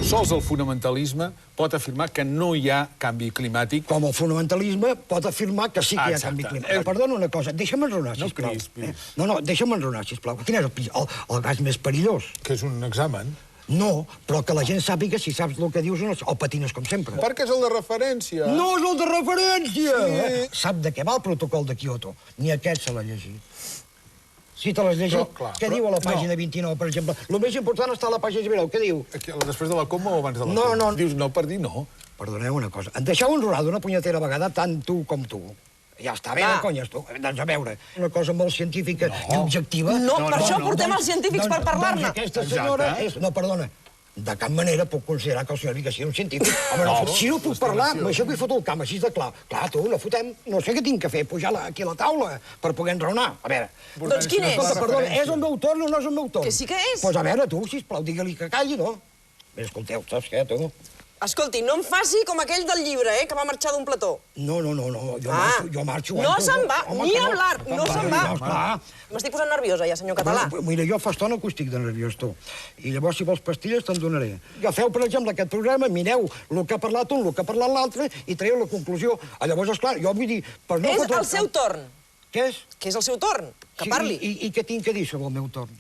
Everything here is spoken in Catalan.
Sols el fonamentalisme pot afirmar que no hi ha canvi climàtic. Com el fonamentalisme pot afirmar que sí que hi ha canvi climàtic. Perdona una cosa, deixa'm enronar, sisplau. No, deixa'm enronar, sisplau. Quin és el gas més perillós? Que és un examen. No, però que la gent sàpiga si saps el que dius o patines com sempre. Perquè és el de referència. No és el de referència! Sap de què va el protocol de Kyoto? Ni aquest se l'ha llegit. Si te l'has llegit, què diu a la pàgina 29, per exemple? El més important està a la pàgina 29, què diu? Després de la coma o abans de la coma? No. Dius no per dir no. Perdoneu una cosa, em deixeu enronar d'una punyetera vegada tant tu com tu. Ja està bé de conyes, tu. Doncs a veure, una cosa molt científica i objectiva... No, per això portem els científics per parlar-ne. Doncs aquesta senyora és... No, perdona, de cap manera puc considerar que el senyor Vigas sigui un científic. Home, si no puc parlar, m'aixeco i foto el camp, així de clar. Clar, tu, la fotem, no sé què tinc que fer, pujar aquí a la taula per poder enraonar. A veure... Doncs quin és? Escolta, perdona, és el meu torn o no és el meu torn? Que sí que és. Doncs a veure, tu, sisplau, digue-li que calli, no? Bé, escolteu, saps què, tu? Escolti, no em faci com aquell del llibre, que va marxar d'un plató. No, jo marxo... No se'n va, ni hablar, no se'n va. Clar. M'estic posant nerviosa ja, senyor Català. Mira, jo fa estona que estic de nerviós, tu. I llavors, si vols pastilles, te'n donaré. Agafeu, per exemple, aquest programa, mireu el que ha parlat un, el que ha parlat l'altre, i traieu la conclusió. Llavors, esclar, jo vull dir... És el seu torn. Què és? Que és el seu torn, que parli. I què tinc que dir sobre el meu torn?